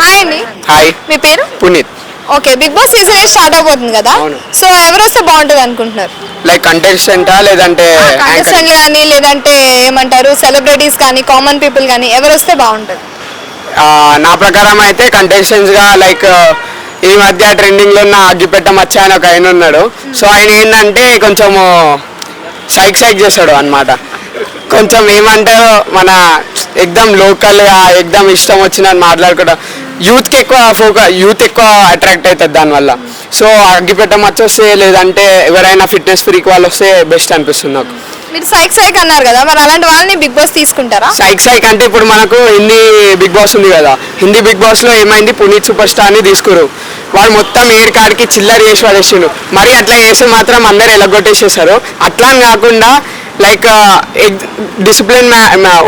Hi అండి. Hi, మీ పేరు? Puneet. Okay, Bigg Boss season start అవబోతుంది కదా, సో ఎవరు వస్తే బాగుంటుంది అనుకుంటున్నారు? లైక్ కంటెస్టెంటా లేదంటే కంటెస్టెంట్ కానీ లేదంటే ఏమంటారు సెలబ్రిటీస్ కానీ కామన్ పీపుల్ కానీ ఎవరు వస్తే బాగుంటుంది? నా ప్రకారం అయితే కంటెస్టెంట్స్ గా లైక్ ఈ మధ్య ట్రెండింగ్ లో ఉన్న అగ్గిపెట్ట మచ్చ అని ఒక ఆయన ఉన్నాడు. సో ఆయన ఏంటంటే కొంచెం సైక్ చేస్తాడు అన్నమాట. కొంచెం ఏమంటారు మన ఎగ్దమ్ లోకల్ గా ఎగ్దమ్ ఇష్టం వచ్చినట్టు మాట్లాడుకోవడం, యూత్ ఎక్కువ అట్రాక్ట్ అవుతుంది దానివల్ల. సో అగ్గిపెట్ట మచ్చ వస్తే లేదంటే ఎవరైనా ఫిట్నెస్ ఫ్రీక్ వాళ్ళు వస్తే బెస్ట్ అనిపిస్తుంది నాకు. మీరు సైక్ అన్నారు కదా, మరి అలాంటి వాళ్ళని బిగ్ బాస్ తీసుకుంటారా? సైక్ అంటే ఇప్పుడు మనకు హిందీ బిగ్ బాస్ ఉంది కదా, హిందీ బిగ్ బాస్ లో ఏమైంది, పునీత్ సూపర్ స్టార్ ని తీసుకురు. వాడు మొత్తం ఏడు కాడికి చిల్లర చేసి పడేసిండు. మరి అట్లా చేస్తే మాత్రం అందరు ఎలగొట్టేసేసారు. అట్లా అని కాకుండా లైక్ డిసిప్లిన్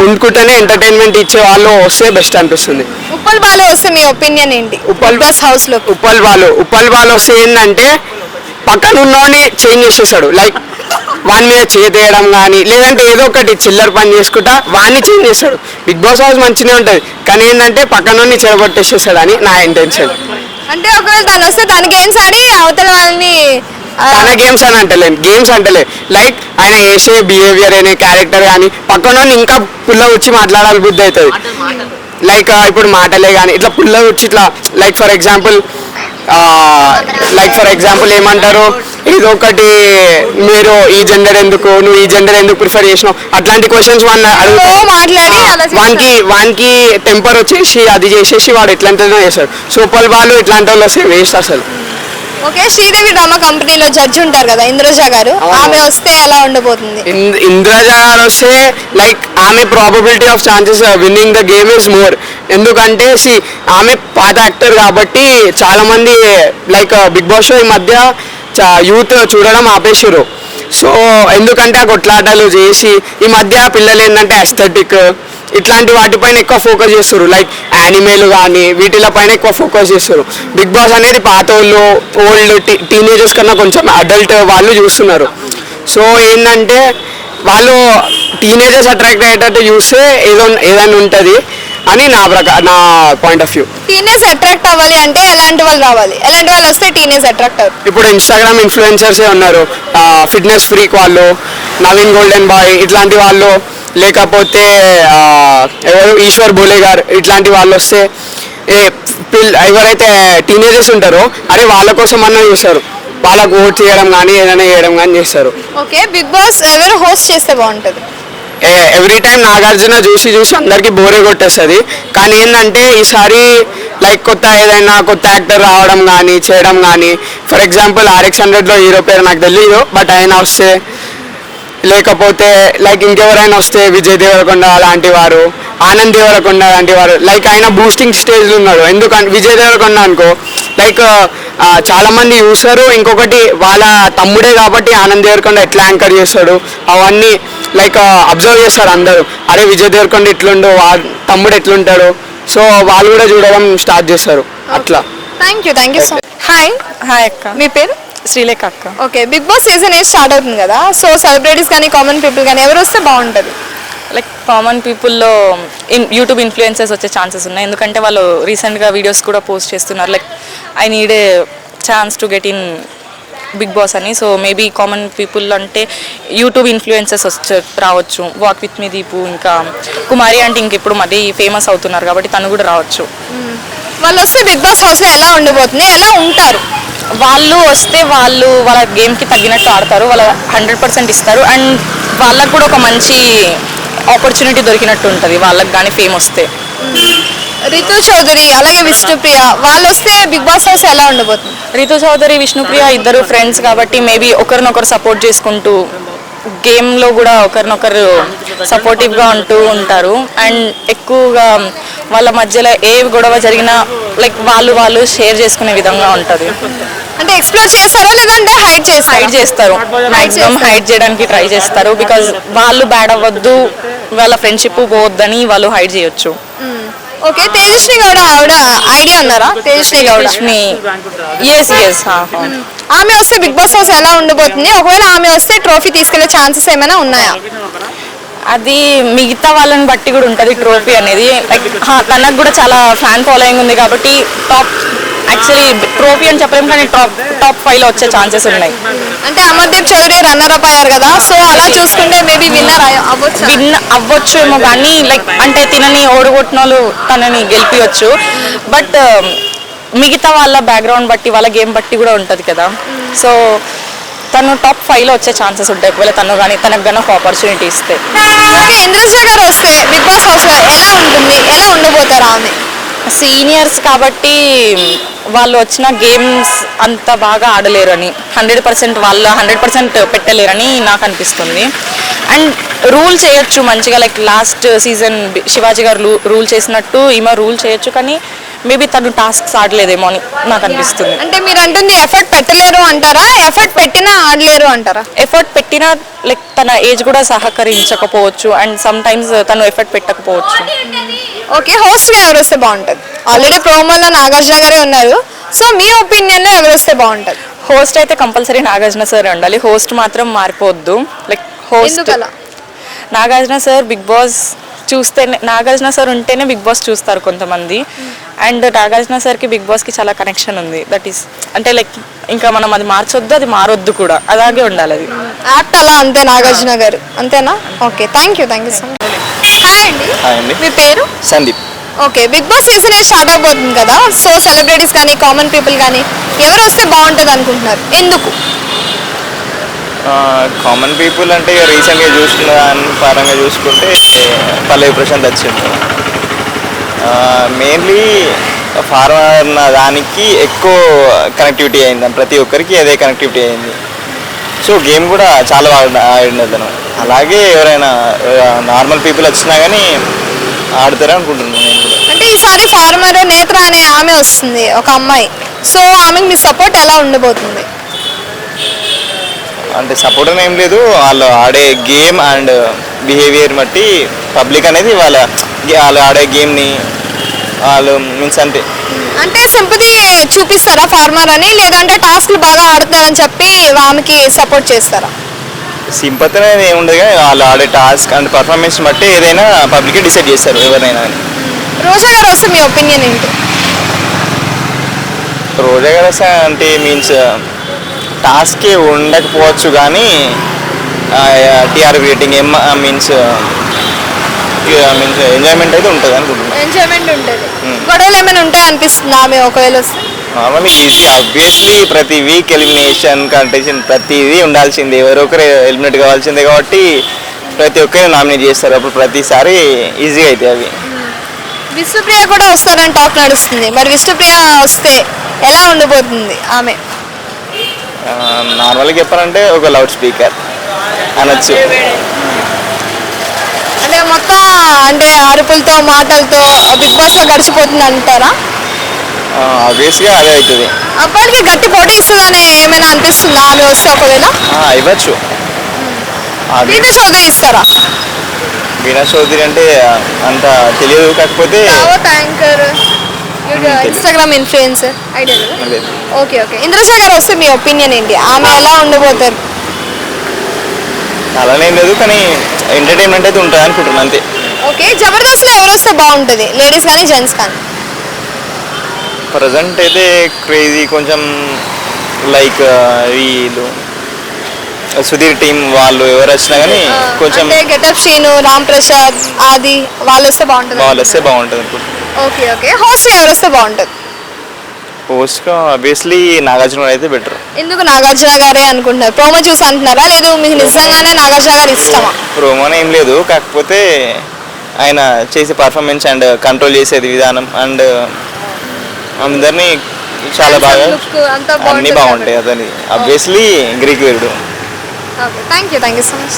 ఉండుకుంటేనే ఎంటర్టైన్మెంట్ ఇచ్చే వాళ్ళు వస్తే బెస్ట్ అనిపిస్తుంది. ఉప్పల్ బాలు వస్తే మీ ఒపీనియన్ ఏంటి? ఉప్పల్ బాస్ హౌస్ లో ఉప్పల్ బాలు వస్తే ఏంటంటే పక్కన ఉన్నోని చేంజ్ చేసేసాడు. లైక్ వాని మీద చేతేయడం కానీ లేదంటే ఏదో ఒకటి చిల్లర పని చేసుకుంటా వాడిని చేంజ్ చేస్తాడు. బిగ్ బాస్ హౌస్ మంచిగా ఉంటుంది కానీ ఏంటంటే పక్కనోని చెడగొట్టేసేస్తాడు అని నా ఇంటెన్షన్. అంటే ఒకవేళ తను వస్తే తన గేమ్స్ ఆడి అవతల వాళ్ళని తన గేమ్స్ అని అంటలే లైక్ ఆయన వేసే బిహేవియర్ అనే క్యారెక్టర్ కానీ పక్కన ఇంకా పుల్ల వచ్చి మాట్లాడాలి బుద్ధి అవుతుంది. లైక్ ఇప్పుడు మాటలే కానీ ఇట్లా పుల్ల వచ్చి ఇట్లా లైక్ ఫర్ ఎగ్జాంపుల్ ఏమంటారు, ఏదో ఒకటి మీరు ఈ జెండర్ ఎందుకు, నువ్వు ఈ జెండర్ ఎందుకు ప్రిఫర్ చేసినావు, అట్లాంటి క్వశ్చన్స్ వానికి టెంపర్ వచ్చేసి అది చేసేసి వాడు ఎట్లాంటిదో చేస్తాడు. సూపర్ వాళ్ళు ఇట్లాంటి వాళ్ళు వస్తే వేస్ట్ అసలు. ఓకే, శ్రీదేవి డ్రామా కంపెనీలో జడ్జి ఉంటారు కదా ఇంద్రజ గారు, ఆమె వస్తే ఎలా ఉండబోతుంది? ఇంద్రజ గారు వస్తే లైక్ ఆమె probability of chances winnowing the game is more. ఎందుకంటే ఆమె పాత యాక్టర్ కాబట్టి చాలా మంది లైక్ బిగ్ బాస్ షో ఈ మధ్య యూత్ చూడడం ఆపేసారు. సో ఎందుకంటే ఆ కొట్లాటలు చేసి ఈ మధ్య పిల్లలు ఏంటంటే అస్థెటిక్ ఇట్లాంటి వాటిపైన ఎక్కువ ఫోకస్ చేస్తారు. లైక్ యానిమేలు కానీ వీటిల పైన ఎక్కువ ఫోకస్ చేస్తారు. బిగ్ బాస్ అనేది పాత వాళ్ళు ఓల్డ్ టీనేజర్స్ కన్నా కొంచెం అడల్ట్ వాళ్ళు చూస్తున్నారు. సో ఏంటంటే వాళ్ళు టీనేజర్స్ అట్రాక్ట్ అయ్యేటట్టు చూస్తే ఏదైనా ఉంటుంది అని నా point of view. Teenage attract అవ్వాలి అంటే ఎలాంటి వాళ్ళు రావాలి, ఎలాంటి వాళ్ళు వస్తే టీనేజ్ అట్రాక్ట్ అవ్వాలి? ఇప్పుడు ఇన్స్టాగ్రామ్ ఇన్ఫ్లుయెన్సర్సే ఉన్నారు, ఫిట్నెస్ ఫ్రీక్ వాళ్ళు, నవీన్ గోల్డెన్ బాయ్ ఇట్లాంటి వాళ్ళు, లేకపోతే ఎవరు ఈశ్వర్ బోలే గారు ఇట్లాంటి వాళ్ళు వస్తే ఎవరైతే టీనేజర్స్ ఉంటారో అరే వాళ్ళ కోసం అన్న చేస్తారు, వాళ్ళకు ఓట్ చేయడం కానీ ఏదైనా చేయడం కానీ చేస్తారు. ఓకే, బిగ్ బాస్ ఎవరు హోస్ట్ చేస్తే బాగుంటుంది? ఎవ్రీ టైం నాగార్జున చూసి అందరికి బోరే కొట్టేస్తుంది. కానీ ఏంటంటే ఈసారి లైక్ ఏదైనా కొత్త యాక్టర్ రావడం కానీ చేయడం కానీ, ఫర్ ఎగ్జాంపుల్ RX100లో హీరో పేరు నాకు తెలియదు, బట్ ఆయన వస్తే, లేకపోతే లైక్ ఇంకెవరైనా వస్తే విజయ్ దేవరకొండ లాంటి వారు, ఆనంద్ దేవరకొండ లాంటి వారు, లైక్ ఆయన బూస్టింగ్ స్టేజ్లో ఉన్నాడు. ఎందుకంటే విజయ్ దేవరకొండ అనుకో లైక్ చాలా మంది చూస్తారు. ఇంకొకటి వాళ్ళ తమ్ముడే కాబట్టి ఆనంద్ దేవరకొండ ఎట్లా యాంకర్ చేస్తాడు అవన్నీ లైక్ అబ్జర్వ్ చేస్తారు అందరూ. అరే విజయ్ దేవరకొండ ఎట్లుండో తమ్ముడు ఎట్లుంటాడు, సో వాళ్ళు కూడా చూడడం స్టార్ట్ చేస్తారు అట్లా. Thank you so much. Hi అక్క, మీ పేరు? శ్రీలేఖ అక్క. Okay, Bigg Boss season start అవుతుంది కదా, సో సెలబ్రిటీస్ కానీ కామన్ పీపుల్ కానీ ఎవరు వస్తే బాగుంటుంది? లైక్ కామన్ పీపుల్లో యూట్యూబ్ ఇన్ఫ్లుయెన్సర్స్ వచ్చే ఛాన్సెస్ ఉన్నాయి. ఎందుకంటే వాళ్ళు రీసెంట్గా వీడియోస్ కూడా పోస్ట్ చేస్తున్నారు, like I need a chance to get in Bigg Boss అని. సో మేబీ కామన్ పీపుల్ అంటే యూట్యూబ్ ఇన్ఫ్లుయెన్సర్స్ రావచ్చు, వాక్ విత్ మీ దీపు, ఇంకా కుమారి అంటే ఇంక ఇప్పుడు మరీ ఫేమస్ అవుతున్నారు కాబట్టి తను కూడా రావచ్చు. వాళ్ళు వస్తే బిగ్ బాస్ హౌస్లో ఎలా ఉండబోతుంది, ఎలా ఉంటారు? వాళ్ళు వస్తే వాళ్ళ గేమ్కి తగ్గినట్టు ఆడతారు, వాళ్ళ 100% ఇస్తారు. అండ్ వాళ్ళకు కూడా ఒక మంచి ఆపర్చునిటీ దొరికినట్టు ఉంటుంది వాళ్ళకి కానీ ఫేమ్ వస్తే. రితు చౌదరి అలాగే విష్ణుప్రియ వాళ్ళు వస్తే బిగ్ బాస్ హౌస్ ఎలా ఉండబోతుంది? రితు చౌదరి విష్ణుప్రియ ఇద్దరు ఫ్రెండ్స్ కాబట్టి మేబీ ఒకరినొకరు సపోర్ట్ చేసుకుంటూ గేమ్లో కూడా ఒకరినొకరు సపోర్టివ్గా ఉంటూ ఉంటారు. అండ్ ఎక్కువగా వాళ్ళ మధ్యలో ఏ గొడవ జరిగినా లైక్ వాళ్ళు షేర్ చేసుకునే విధంగా ఉంటుంది. అంటే ఎక్స్ప్లోర్ చేస్తారా లేదంటే హైడ్ చేస్తారు? మ్యాక్సిమం హైడ్ చేయడానికి ట్రై చేస్తారు. బికాజ్ వాళ్ళు బ్యాడ్ అవ్వద్దు, వాళ్ళ ఫ్రెండ్షిప్ పోవద్దని వాళ్ళు హైడ్ చేయొచ్చు. ఓకే, తేజస్వి గౌడ ఆవిడ ఐడియా అన్నారా? తేజస్వి గౌడ ఆమె వస్తే బిగ్ బాస్ హౌస్ ఎలా ఉండబోతుంది? ఒకవేళ ఆమె వస్తే ట్రోఫీ తీసుకెళ్లే ఛాన్సెస్ ఏమైనా ఉన్నాయా? అది మిగతా వాళ్ళని బట్టి కూడా ఉంటుంది ట్రోఫీ అనేది. లైక్ తనకు కూడా చాలా ఫ్యాన్ ఫాలోయింగ్ ఉంది కాబట్టి టాప్ యాక్చువల్లీ ట్రోఫీ అని చెప్పలేము కానీ టాప్ 5లో వచ్చే ఛాన్సెస్ ఉన్నాయి. అంటే అమర్దీప్ చౌదరి రన్నర్ అప్ అయ్యారు కదా, సో అలా చూసుకుంటే మేబీ విన్నర్ అవ్వచ్చు. విన్ అవ్వచ్చు ఏమో కానీ లైక్ అంటే తినని ఓడగొట్టిన వాళ్ళు తనని గెలిపించవచ్చు. బట్ మిగతా వాళ్ళ బ్యాక్గ్రౌండ్ బట్టి వాళ్ళ గేమ్ బట్టి కూడా ఉంటుంది కదా. సో తను టాప్ 5లో వచ్చే ఛాన్సెస్ ఉంటాయి ఒకవేళ తనకు కానీ ఒక ఆపర్చునిటీ ఇస్తే. ఓకే, ఇంద్రజ గారు వస్తే బిగ్ బాస్ హౌస్ లో ఎలా ఉంటుంది, ఎలా ఉండబోతారా ఆమె? సీనియర్స్ కాబట్టి వాళ్ళు వచ్చిన గేమ్స్ అంత బాగా ఆడలేరు అని 100% వాళ్ళ 100% పెట్టలేరని నాకు అనిపిస్తుంది. అండ్ రూల్ చేయొచ్చు మంచిగా, లైక్ లాస్ట్ సీజన్ శివాజీ గారు రూల్ చేసినట్టు ఈమె రూల్ చేయొచ్చు కానీ మేబీ తను టాస్క్స్ ఆడలేదేమో అని నాకు అనిపిస్తుంది. అంటే మీరు అంటుంది ఎఫర్ట్ పెట్టలేరు అంటారా, ఎఫర్ట్ పెట్టినా ఆడలేరు అంటారా? ఎఫర్ట్ పెట్టినా లైక్ తన ఏజ్ కూడా సహకరించకపోవచ్చు అండ్ సమ్ టైమ్స్ తను ఎఫర్ట్ పెట్టకపోవచ్చు. ఓకే, హోస్ట్ గా ఎవరు వస్తే బాగుంటుంది? ఆల్రెడీ ప్రోమోలో నాగార్జున గారే ఉన్నారు, సో మీ ఒపీనియన్ లో ఎవరు వస్తే బాగుంటుంది? హోస్ట్ అయితే కంపల్సరీ నాగార్జున సార్ ఉండాలి. హోస్ట్ మాత్రం మారిపోవద్దు. లైక్ హోస్ట్ ఎందుకలా? నాగార్జున సార్ బిగ్ బాస్ చూస్తేనే, నాగార్జున సార్ ఉంటేనే బిగ్ బాస్ చూస్తారు కొంతమంది. అండ్ నాగార్జున సార్కి బిగ్ బాస్కి చాలా కనెక్షన్ ఉంది. దట్ ఈస్ అంటే లైక్ ఇంకా మనం అది మార్చొద్దు, అది మారొద్దు కూడా, అలాగే ఉండాలి అది. యాక్ట్ అలా అంతే నాగార్జున గారు, అంతేనా? Okay, thank you so much. Hi అండి, మీ పేరు? Sandeep. Okay, Bigg Boss season start అయిపోతుంది కదా, సో సెలబ్రిటీస్ కానీ కామన్ పీపుల్ కానీ ఎవరు వస్తే బాగుంటుంది అనుకుంటున్నారు, ఎందుకు? కామన్ పీపుల్ అంటే ఇక రీసెంట్గా చూసుకున్న దాని పరంగా చూసుకుంటే పల్లవి ప్రశాంత్ వచ్చింది. మెయిన్లీ ఫార్మర్ దానికి ఎక్కువ కనెక్టివిటీ అయింది, ప్రతి ఒక్కరికి అదే కనెక్టివిటీ అయింది. సో గేమ్ కూడా చాలా బాగా ఆడింది అతను. అలాగే ఎవరైనా నార్మల్ పీపుల్ వచ్చినా కానీ ఆడతారు అనుకుంటున్నాను నేను కూడా. అంటే ఈసారి ఫార్మర్ నేత్ర అనే ఆమె వస్తుంది, ఒక అమ్మాయి, సో ఆమెకి మీ సపోర్ట్ ఎలా ఉండబోతుంది? అంటే సపోర్ట్ అని ఏం లేదు, వాళ్ళు ఆడే గేమ్ అండ్ బిహేవియర్ బట్టి పబ్లిక్ అనేది వాళ్ళు ఆడే గేమ్ని వాళ్ళు మీన్స్ అంతే. అంటే సింపతి చూపిస్తారా ఫార్మర్ అని, లేదంటే టాస్క్లు బాగా ఆడుతున్నారని చెప్పి ఆమెకి సపోర్ట్ చేస్తారా? సింపతి అనేది ఏముండదు కానీ వాళ్ళు ఆడే టాస్క్ అండ్ పర్ఫార్మెన్స్ బట్టి ఏదైనా పబ్లిక్ డిసైడ్ చేస్తారు ఎవరినైనా అని. రోజా గారు వస్తే మీ ఒపీనియన్ ఏంటి? రోజా గారు అంటే మీన్స్ టాస్కే ఉండకపోవచ్చు కానీ టీఆర్పీ రేటింగ్ మీన్స్ ఎంజాయ్మెంట్ అయితే ఉంటుంది అనుకుంటున్నాను. ఎంజాయ్మెంట్ ఉంటుంది. గొడవలు ఏమైనా ఉంటాయి అనిపిస్తుంది ఆమె ఒకవేళ వస్తే? నార్మల్లీ ఈజీ ఆబ్వియస్లీ ప్రతి వీక్ ఎలిమినేషన్ కంటెషన్ ప్రతిదీ ఉండాల్సిందే, ఎవరో ఒకరు ఎలిమినేట్ కావాల్సిందే కాబట్టి ప్రతి ఒక్కరు నామినేట్ చేస్తారు, అప్పుడు ప్రతిసారి ఈజీగా అవుతాయి అవి. విష్ణుప్రియ కూడా వస్తారని టాక్ నడుస్తుంది, మరి విష్ణుప్రియ వస్తే ఎలా ఉండబోతుంది ఆమె? నార్మల్గా చెప్పాలంటే ఒక లౌడ్ స్పీకర్ అనొచ్చు. అంటే మొత్తం అంటే అరుపులతో మాటలతో బిగ్ బాస్ లో గడిచిపోతుంది అంటారా? ఆబ్వియస్గా అదే అవుతుంది. అబ్బాయిలకి గట్టి పోటీ ఇస్తుందని ఏమైనా అనిపిస్తుందా ఆమె వస్తే ఒకవేళ? ఇవ్వచ్చు. వీణ చౌదరి ఇస్తారా? వీణా చౌదరి అంటే అంత తెలియదు, కాకపోతే anchor Instagram influencer idea. Okay okay, Indraja గారు వస్తే మీ ఒపీనియన్ ఏంటి, ఆమె ఎలా ఉండబోతారు? అలానే లేదు కానీ ఎంటర్టైన్మెంట్ అయితే ఉంటుంది అనుకుంటున్నాను అంతే. ఓకే, జబర్దస్త్లో ఎవరు వస్తే బాగుంటుంది, లేడీస్ కానీ జెంట్స్ కానీ? ప్రజెంట్ అయితే క్రేజీ కొంచెం లైక్ వీళ్ళు సుధీర్ టీం వాళ్ళు ఎవరు వచ్చినా కానీ కొంచెం గెటప్ శ్రీను, రామ్ ప్రసాద్, ఆది వాళ్ళు వస్తే బాగుంటుంది. వాళ్ళు వస్తే బాగుంటుంది అనుకుంటున్నాను. ఓకే ఓకే, హోస్ట్ ఎవరు వస్తే బాగుంటుంది? పోస్ట్గా ఆబ్వియస్లీ నాగార్జున అయితే బెటర్. ఎందుకు నాగార్జున గారే అనుకుంటున్నారు? ప్రోమో చూసి అంటున్నారా, లేదు మీకు నిజంగానే నాగార్జున గారు ఇష్టమా? ప్రోమోనే ఏం లేదు, కాకపోతే ఆయన చేసే పర్ఫార్మెన్స్ అండ్ కంట్రోల్ చేసేది విధానం అండ్ అందరినీ చాలా బాగా అన్నీ బాగుంటాయి అతని. ఆబ్వియస్లీ గ్రీక్ వీరుడు. Thank you so much.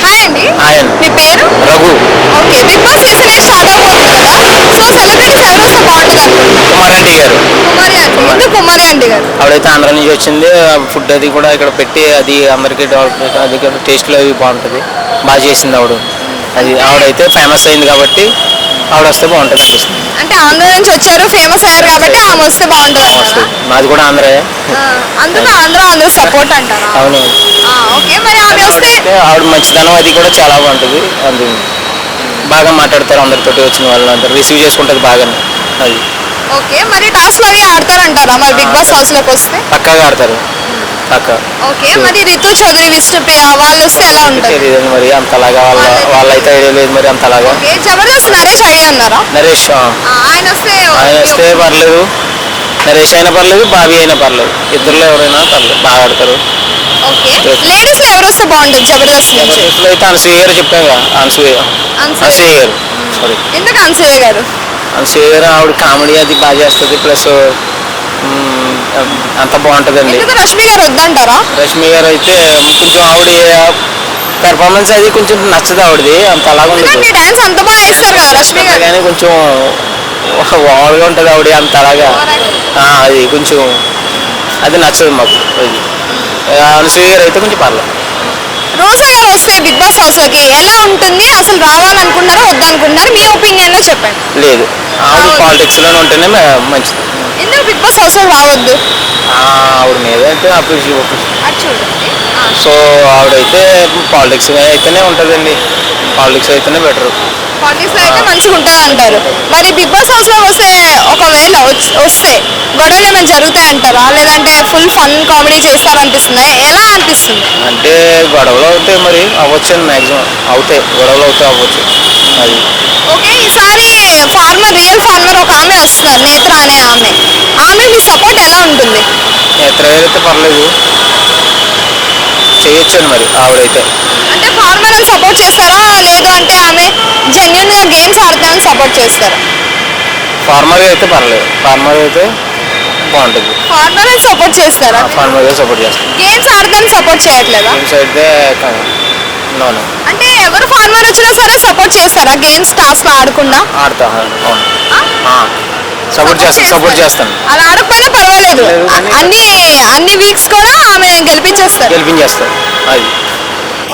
Hi అండి, హాయ్ అండి. మీ పేరు? Raghu. Okay, Bigg Boss season start అయిపోతుంది కదా, సో సెలబ్రిటీస్ ఎవరు వస్తే బాగుంటుంది? కుమార్ ఆంటీ గారు. కుమారి ఆంటీ. ఎందుకు కుమారి ఆంటీ గారు? ఆవిడైతే ఆంధ్ర నుంచి వచ్చింది, ఫుడ్ అది కూడా ఇక్కడ పెట్టి అది అందరికీ అది టేస్ట్లో అవి బాగుంటుంది, బాగా చేసింది ఆవిడ. అది ఆవిడైతే ఫేమస్ అయింది కాబట్టి ఆవిడ వస్తే బాగుంటుంది అనిపిస్తుంది. అంటే ఆంధ్ర నుంచి వచ్చారు, ఫేమస్ అయ్యారు కాబట్టి ఆమె వస్తే బాగుంటుంది అంటారా? వస్తుంది. మాది కూడా ఆంధ్రే. అందుకు అందరూ సపోర్ట్ అంటారా? అవును. ఓకే, మరి ఆమె వస్తే ఆవిడ మంచిదనం అది కూడా చాలా బాగుంటుంది. అది బాగా మాట్లాడతారు అందరితోటి, వచ్చిన వాళ్ళందరూ రిసీవ్ చేసుకుంటుంది బాగా. అది ఓకే, మరి టాస్క్లు అవి ఆడతారంటారా మరి బిగ్ బాస్ హౌస్ లోకి వస్తే? పక్కాగా ఆడతారు, పక్కా. ఓకే, మరి రితు చౌదరి, విష్ణుప్రియ వాళ్ళు వస్తే ఎలా ఉంటుంది? తెలియదు మరి అంతలాగా, వాళ్ళైతే ఐడియా లేదు మరి అంతలాగా. ఓకే, జబర్దస్త్ నరేష్ ఐడియా ఉన్నారా? నరేష్ ఆయన వస్తే ఆయన వస్తే పర్లేదు, నరేష్ అయినా పర్లేదు, బాబీ అయినా పర్లేదు, ఇద్దరులో ఎవరైనా పర్లేదు, బాగా ఆడతారు. ఓకే, లేడీస్ లో ఎవరు వస్తే బాగుంటుంది జబర్దస్త్ నుంచి? ఇప్పుడు అయితే అనసూయ గారు చెప్పాను కదా, అనసూయ గారు, సారీ, ఎందుకు అన్సూయ గారు? అనసూయ గారు ఆవిడ కామెడీ అది బాగా చేస్తుంది, ప్లస్ అంత బాగుంటుందండి. ఎందుకు రష్మి గారు వద్దంటారా? రష్మి గారు అయితే కొంచెం ఆవిడ పెర్ఫార్మెన్స్ అది కొంచెం నచ్చదు ఆవిడది, అంత అలాగ ఉండదు. ఎందుకంటే డాన్స్ అంత బాగా వేస్తారు కదా రష్మి గారు. కానీ కొంచెం ఓవర్గా ఉంటుంది ఆవిడ, అంత అలాగా. అది కొంచెం అది నచ్చదు మాకు. అది అనసూయ గారు అయితే కొంచెం పర్లేదు. రోజా గారు వస్తే బిగ్ బాస్ హౌస్ లోకి ఎలా ఉంటుంది? అసలు రావాలనుకుంటున్నారా వద్దనుకుంటున్నారా? మీ ఒపీనియన్ లో చెప్పండి. లేదు, ఆవిడ పాలిటిక్స్ లోనే ఉంటేనే మంచిది. ఎందుకు బిగ్ బాస్ హౌస్ లో రావద్దు? ఆవిడ మీద అయితే అప్రిషియేట్. అది చూడండి. సో ఆవిడైతే పాలిటిక్స్ అయితేనే ఉంటుందండి, పాలిటిక్స్ అయితేనే బెటర్. పాలిటిక్స్ లో అయితే మంచిగా ఉంటుంది అంటారు. మరి బిగ్ బాస్ హౌస్ లో వస్తే ఒకవేళ వస్తే గొడవలు ఏమైనా జరుగుతాయి అంటారా? లేదంటే ఫుల్ ఫన్ కామెడీ చేస్తారనిపిస్తుందా? ఎలా అనిపిస్తుంది? అంటే గొడవలు అవుతాయి, మరి అవ్వచ్చు, మ్యాక్సిమం అవుతాయి, గొడవలు అవుతాయి, అవ్వచ్చు. అది ఓకే, ఈసారి రియల్ ఫార్మర్ ఒక ఆమె వస్తున్నారు, నేత్ర అనే ఆమె మీ సపోర్ట్ ఎలా ఉంటుంది? ఎత్ర అయితే పర్లేదు, చేయొచ్చండి మరి ఆవిడైతే. అంటే ఫార్మర్ అని సపోర్ట్ చేస్తారా? లేదు అంటే ఆమె జెన్యున్ గా గేమ్స్ ఆడతామని సపోర్ట్ చేస్తారా? ఫార్మర్గా అయితే పర్లేదు, ఫార్మర్ అయితే బాగుంటుంది. ఫార్మర్ అని సపోర్ట్ చేస్తారా? ఫార్మర్గా సపోర్ట్ చేస్తాం. గేమ్స్ ఆడతామని సపోర్ట్ చేయట్లేదా? గేమ్స్ అయితే నోను అంటే ఎవరు ఫార్మర్ వచ్చినా సరే సపోర్ట్ చేస్తారా గేమ్స్ టాస్క్ ఆడకుండా? ఆడతా, అవును, సపోర్ట్ చేస్తాను. అలా ఆడకపోయినా పర్వాలేదు, అన్ని వీక్స్ కూడా ఆమె గెలిపించేస్తారు. అది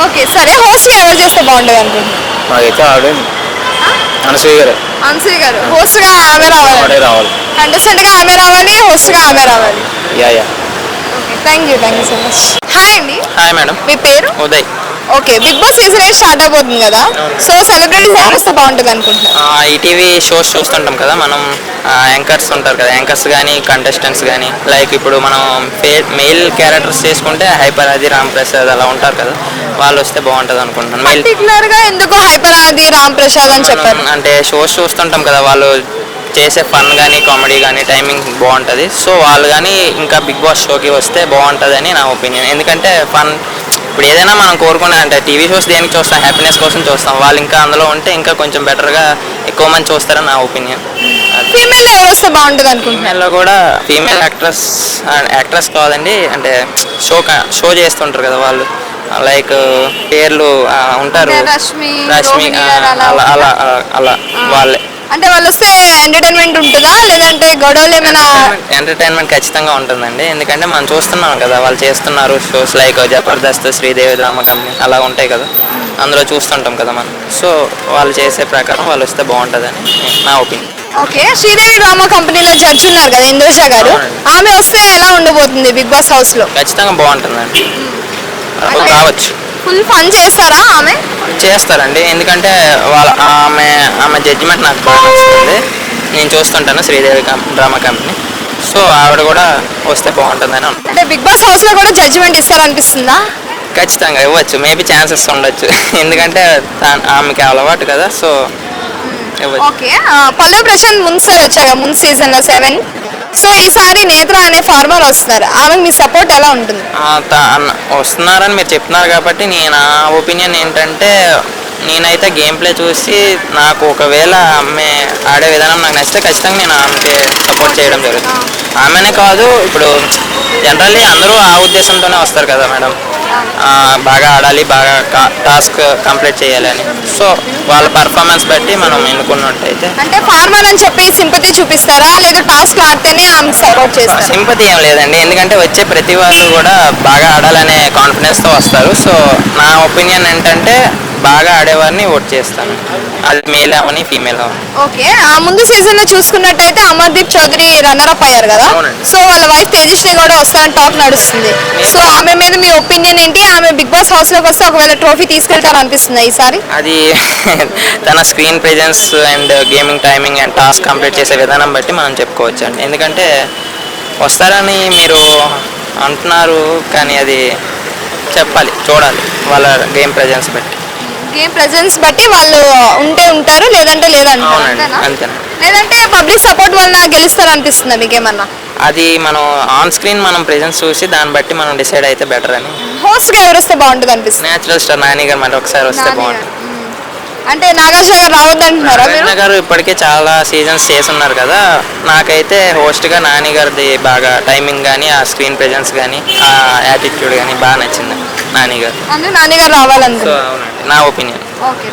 ఓకే, సరే, హోస్ట్ గా ఎవరు చేస్తే బాగుంటుంది అనుకుంటున్నారు? మాకైతే ఆవిడ అనసూయ గారు. అన్సూయ గారు హోస్ట్ గా ఆమె రావాలి, ఆవిడే రావాలి. కంటెస్టెంట్ గా ఆమె రావాలి, హోస్ట్ గా ఆమె రావాలి. Ya okay, thank you so much. Hi అండి, హాయ్ మేడం. మీ పేరు? Uday. Okay, Bigg Boss season 8 start అవబోతుంది కదా, సో సెలబ్రిటీస్ ఎవరు వస్తే బాగుంటుంది అనుకుంటున్నారు? ఈటీవీ షోస్ చూస్తుంటాం కదా మనం, యాంకర్స్ ఉంటారు కదా, యాంకర్స్ కానీ కంటెస్టెంట్స్ కానీ, లైక్ ఇప్పుడు మనం మెయిల్ క్యారెక్టర్స్ చేసుకుంటే హైపర్ ఆది, రామ్ ప్రసాద్ అలా ఉంటారు కదా, వాళ్ళు వస్తే బాగుంటుంది అనుకుంటున్నాను. మెయిల్ పర్టికులర్ గా ఎందుకు హైపర్ ఆది, రామ్ ప్రసాద్ అని చెప్పారు? అంటే షోస్ చూస్తుంటాం కదా, వాళ్ళు చేసే ఫన్ కానీ కామెడీ కానీ టైమింగ్ బాగుంటుంది, సో వాళ్ళు కానీ ఇంకా బిగ్ బాస్ షోకి వస్తే బాగుంటుందని నా ఒపీనియన్. ఎందుకంటే ఫన్, ఇప్పుడు ఏదైనా మనం కోరుకునే, అంటే టీవీ షోస్ దేనికి చూస్తాం, హ్యాపీనెస్ కోసం చూస్తాం, వాళ్ళు ఇంకా అందులో ఉంటే ఇంకా కొంచెం బెటర్గా ఎక్కువ మంది చూస్తారని నా ఒపీనియన్. ఫీమేల్ ఎవరు వస్తే బాగుంటుంది అనుకుంటున్నారు? ఫీమేల్లో కూడా ఫీమేల్ యాక్ట్రెస్ కాదండి, అంటే షో చేస్తుంటారు కదా వాళ్ళు, లైక్ పేర్లు ఉంటారు, రష్మి, రష్మి రోహిణి గారు అలా అలా అలా వాళ్ళే. అంటే వాళ్ళు వస్తే ఎంటర్టైన్మెంట్ ఉంటుందా, లేదంటే గొడవలు ఏమైనా? ఎంటర్టైన్మెంట్ ఖచ్చితంగా ఉంటుందండి, ఎందుకంటే మనం చూస్తున్నాం కదా, వాళ్ళు చేస్తున్నారు shows like Jabardasth, Sridevi drama company అలా ఉంటాయి కదా, అందులో చూస్తుంటాం కదా మనం, సో వాళ్ళు చేసే ప్రకారం వాళ్ళు వస్తే బాగుంటుందని నా ఒపీనియన్. ఓకే, శ్రీదేవి డ్రామా కంపెనీలో జడ్జి ఉన్నారు కదా ఇంద్రజ గారు, ఆమె వస్తే ఎలా ఉండబోతుంది బిగ్ బాస్ హౌస్ లో? ఖచ్చితంగా బాగుంటుందండి, రావచ్చు. ఫుల్ ఫన్ చేస్తారా ఆమె? చేస్తారండి, ఎందుకంటే ఆమె జడ్జిమెంట్ నాకు బాగా నచ్చుతుంది, నేను చూస్తుంటాను శ్రీదేవి డ్రామా కంపెనీ, సో ఆవిడ కూడా వస్తే బాగుంటుందని అనుకుంటున్నాను. అంటే బిగ్ బాస్ హౌస్ లో కూడా జడ్జిమెంట్ ఇస్తారనిపిస్తుందా? ఖచ్చితంగా ఇవ్వచ్చు, మేబీ ఛాన్సెస్ ఉండొచ్చు, ఎందుకంటే ఆమెకి అలవాటు కదా, సో ఇవ్వచ్చు. ఓకే, పల్లవి ప్రశాంత్ ముందు సార్ వచ్చారు ముందు సీజన్ లో 7, సో ఈసారి నేత్ర అనే ఫార్మర్ వస్తున్నారు, ఆమెకు మీ సపోర్ట్ ఎలా ఉంటుంది? వస్తున్నారని మీరు చెప్తున్నారు కాబట్టి నా ఒపీనియన్ ఏంటంటే, నేనైతే గేమ్ ప్లే చూసి నాకు ఒకవేళ ఆమె ఆడే విధానం నాకు నచ్చితే ఖచ్చితంగా నేను ఆమెకి సపోర్ట్ చేయడం జరుగుతుంది. ఆమెనే కాదు, ఇప్పుడు జనరల్లీ అందరూ ఆ ఉద్దేశంతోనే వస్తారు కదా మేడం, బాగా ఆడాలి, బాగా టాస్క్ కంప్లీట్ చేయాలి అని, సో వాళ్ళ పర్ఫార్మెన్స్ బట్టి మనం ఎన్నుకున్నట్టయితే. అంటే ఫార్మర్ అని చెప్పి సింపతి చూపిస్తారా, లేదా టాస్క్ ఆడితేనే ఆమెకు సపోర్ట్ చేస్తారా? సింపతి ఏం లేదండి, ఎందుకంటే వచ్చే ప్రతి వాళ్ళు కూడా బాగా ఆడాలనే కాన్ఫిడెన్స్తో వస్తారు, సో నా ఒపీనియన్ ఏంటంటే బాగా ఆడేవారిని ఓట్ చేస్తాను, అది మేల్ అవని ఫీమేల్ అవని. ఓకే, ఆ ముందు సీజన్ లో చూసుకున్నట్టయితే అమర్దీప్ చౌదరి రన్నర్ అప్ అయ్యారు కదా, అవునండి. సో వాళ్ళ వైఫ్ తేజస్వి కూడా వస్తారని టాక్ నడుస్తుంది. సో ఆమె మీద మీ ఒపీనియన్ ఏంటి? ఆమె బిగ్ బాస్ హౌస్ లోకి వస్తే ఒకవేళ ట్రోఫీ తీసుకెళ్తారు అనిపిస్తుంది ఈసారి? అది తన screen presence and gaming timing and task complete చేసే విధానం బట్టి మనం చెప్పుకోవచ్చు అండి. ఎందుకంటే వస్తారని మీరు అంటున్నారు, కానీ అది చెప్పాలి, చూడాలి వాళ్ళ గేమ్ ప్రెజెన్స్ బట్టి. గేమ్ ప్రెజెన్స్ బట్టి వాళ్ళు ఉంటే ఉంటారు, లేదంటే లేదంటారు, అవునండి, అంతేనా? అంతేనా. లేదంటే పబ్లిక్ సపోర్ట్ వల్ల గెలుస్తారు అనిపిస్తుందా మీకేమన్నా? అది మనం ఆన్ స్క్రీన్ మనం ప్రెజెన్స్ చూసి దాన్ని బట్టి మనం డిసైడ్ అయితే బెటర్ అని. హోస్ట్ గా ఎవరు వస్తే బాగుంటుంది అనిపిస్తుంది? న్యాచురల్ స్టార్ నాని గారు మళ్ళీ ఒకసారి వస్తే బాగుంటుంది. అంటే నాగార్జున గారు రావద్దంటున్నారా మీరు? నాగార్జున గారు ఇప్పటికే చాలా సీజన్స్ చేస్తున్నారు కదా, నాకైతే హోస్ట్గా నాని గారిది బాగా టైమింగ్ కానీ ఆ స్క్రీన్ ప్రెజెన్స్ కానీ ఆ యాటిట్యూడ్ కానీ బాగా నచ్చింది నాని గారు. అందుకు నాని గారు రావాలనుకుంటున్నారు. సో అవునండి, నా ఒపీనియన్. ఓకే.